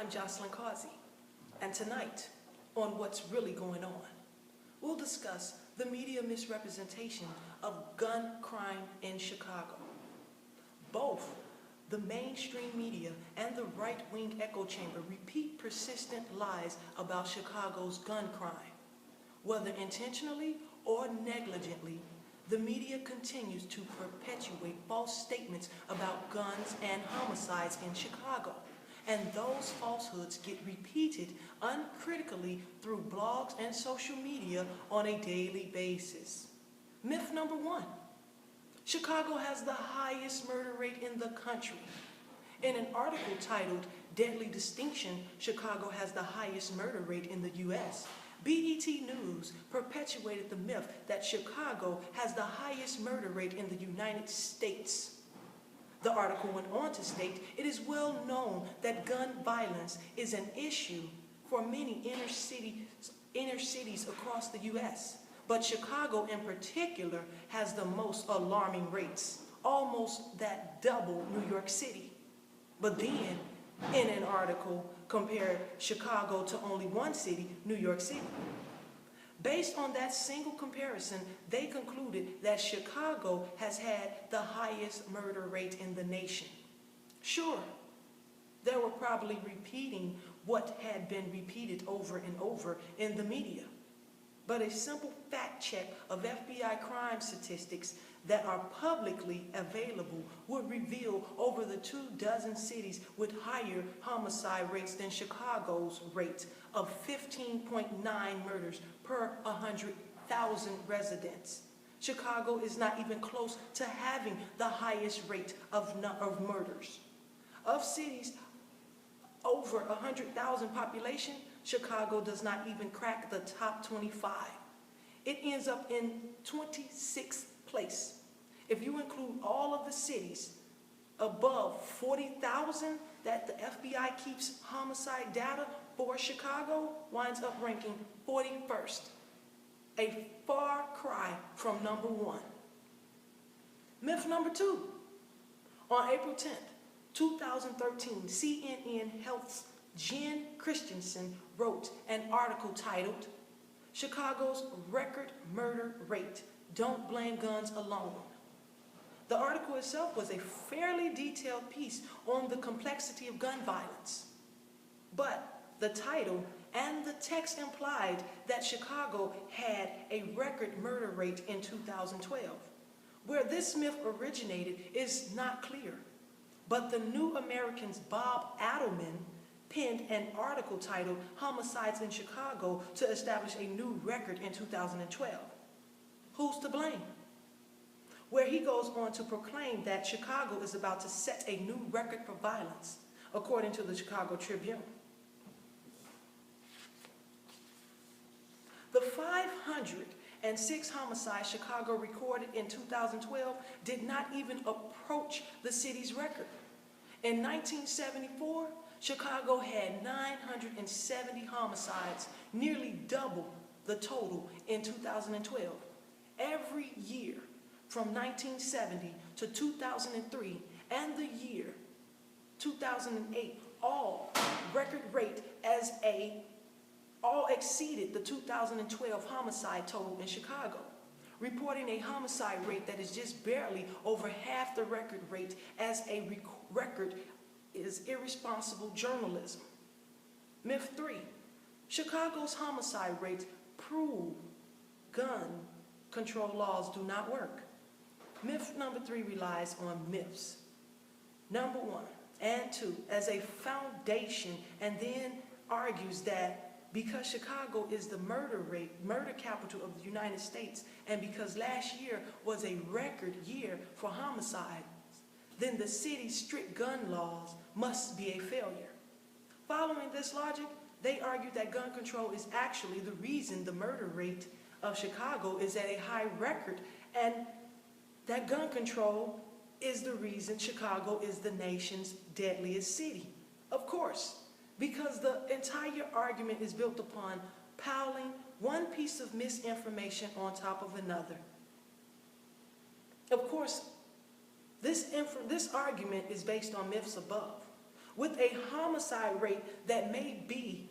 I'm Jocelyn Causey, and tonight, on What's Really Going On, we'll discuss the media misrepresentation of gun crime in Chicago. Both the mainstream media and the right-wing echo chamber repeat persistent lies about Chicago's gun crime. Whether intentionally or negligently, the media continues to perpetuate false statements about guns and homicides in Chicago. And those falsehoods get repeated uncritically through blogs and social media on a daily basis. Myth number one, Chicago has the highest murder rate in the country. In an article titled "Deadly Distinction, Chicago has the highest murder rate in the U.S., BET News perpetuated the myth that Chicago has the highest murder rate in the United States. The article went on to state, it is well known that gun violence is an issue for many inner cities across the U.S., but Chicago in particular has the most alarming rates, almost that double New York City. But then, in an article, compared Chicago to only one city, New York City. Based on that single comparison, they concluded that Chicago has had the highest murder rate in the nation. Sure, they were probably repeating what had been repeated over and over in the media. But a simple fact check of FBI crime statistics that are publicly available would reveal over the 24 cities with higher homicide rates than Chicago's rate of 15.9 murders per 100,000 residents. Chicago is not even close to having the highest rate of murders. Of cities over 100,000 population, Chicago does not even crack the top 25. It ends up in 26th place. If you include all of the cities above 40,000 that the FBI keeps homicide data for, Chicago winds up ranking 41st, a far cry from number one. Myth number two, on April 10th, 2013, CNN Health's Jen Christensen wrote an article titled, Chicago's Record Murder Rate, Don't Blame Guns Alone. The article itself was a fairly detailed piece on the complexity of gun violence. But the title and the text implied that Chicago had a record murder rate in 2012. Where this myth originated is not clear. But the New American's Bob Adelman penned an article titled Homicides in Chicago to establish a new record in 2012. Who's to blame? Where he goes on to proclaim that Chicago is about to set a new record for violence, according to the Chicago Tribune. The 506 homicides Chicago recorded in 2012 did not even approach the city's record. In 1974, Chicago had 970 homicides, nearly double the total in 2012. Every year from 1970 to 2003 and the year 2008, all record rate all exceeded the 2012 homicide total in Chicago, reporting a homicide rate that is just barely over half the record rate, as a record is irresponsible journalism. Myth three, Chicago's homicide rates prove gun control laws do not work. Myth number three relies on myths. Number one and two as a foundation, and then argues that because Chicago is the murder capital of the United States, and because last year was a record year for homicide, then the city's strict gun laws must be a failure. Following this logic, they argue that gun control is actually the reason the murder rate of Chicago is at a high record, and that gun control is the reason Chicago is the nation's deadliest city. Of course, because the entire argument is built upon piling one piece of misinformation on top of another. Of course, this argument is based on myths above, with a homicide rate that may be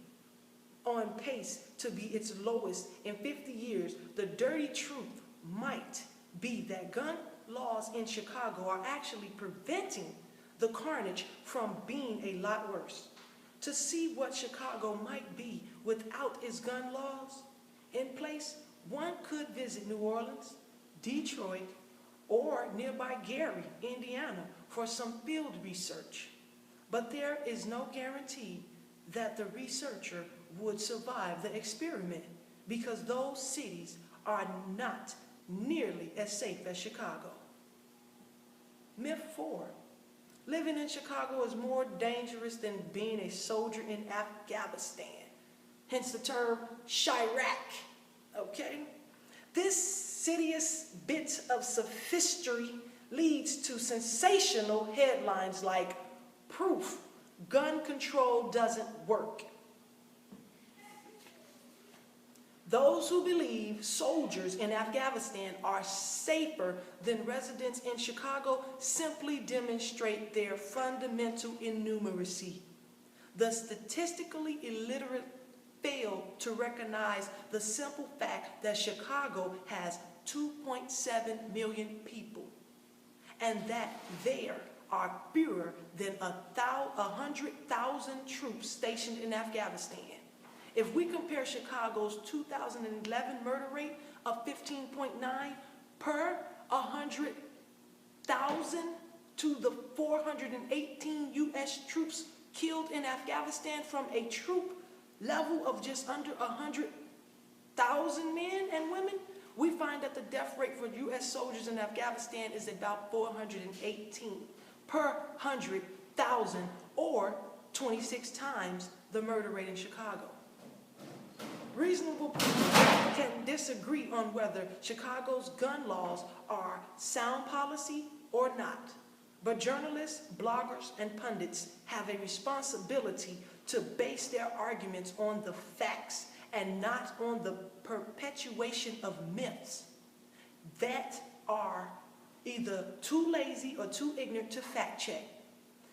on pace to be its lowest in 50 years, the dirty truth might be that gun laws in Chicago are actually preventing the carnage from being a lot worse. To see what Chicago might be without its gun laws in place, one could visit New Orleans, Detroit, or nearby Gary, Indiana, for some field research. But there is no guarantee that the researcher would survive the experiment, because those cities are not nearly as safe as Chicago. Myth 4. Living in Chicago is more dangerous than being a soldier in Afghanistan. Hence the term Chirac. Okay? This insidious bit of sophistry leads to sensational headlines like proof gun control doesn't work. Those who believe soldiers in Afghanistan are safer than residents in Chicago simply demonstrate their fundamental innumeracy. The statistically illiterate fail to recognize the simple fact that Chicago has 2.7 million people, and that there are fewer than 100,000 troops stationed in Afghanistan. If we compare Chicago's 2011 murder rate of 15.9 per 100,000 to the 418 U.S. troops killed in Afghanistan from a troop level of just under 100,000 men and women, we find that the death rate for U.S. soldiers in Afghanistan is about 418 per 100,000, or 26 times the murder rate in Chicago. Reasonable people can disagree on whether Chicago's gun laws are sound policy or not, but journalists, bloggers, and pundits have a responsibility to base their arguments on the facts and not on the perpetuation of myths that are either too lazy or too ignorant to fact check.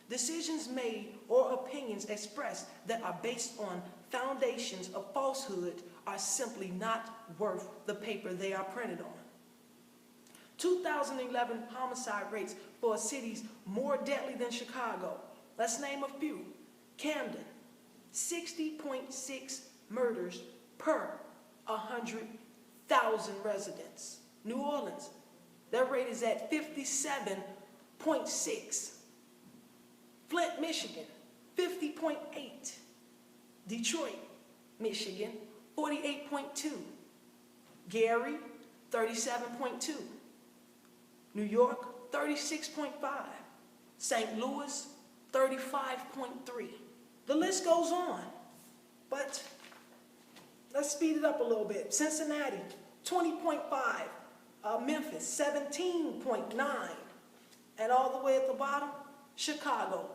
Decisions made or opinions expressed that are based on foundations of falsehood are simply not worth the paper they are printed on. 2011 homicide rates for cities more deadly than Chicago. Let's name a few. Camden, 60.6 murders per 100,000 residents. New Orleans, their rate is at 57.6. Flint, Michigan, 50.8. Detroit, Michigan, 48.2. Gary, 37.2. New York, 36.5. St. Louis, 35.3. The list goes on, but let's speed it up a little bit. Cincinnati, 20.5. Memphis, 17.9. And all the way at the bottom, Chicago,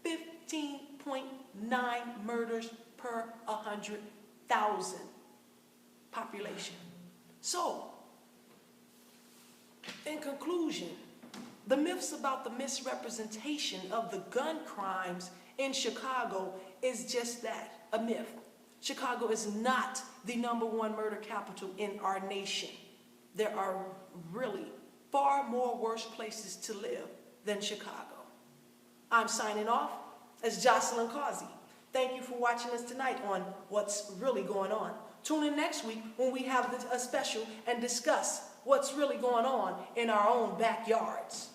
15.9 murders per 100,000 population. So, in conclusion, the myths about the misrepresentation of the gun crimes in Chicago is just that, a myth. Chicago is not the #1 murder capital in our nation. There are really far more worse places to live than Chicago. I'm signing off as Jocelyn Causey. Thank you for watching us tonight on What's Really Going On. Tune in next week when we have a special and discuss what's really going on in our own backyards.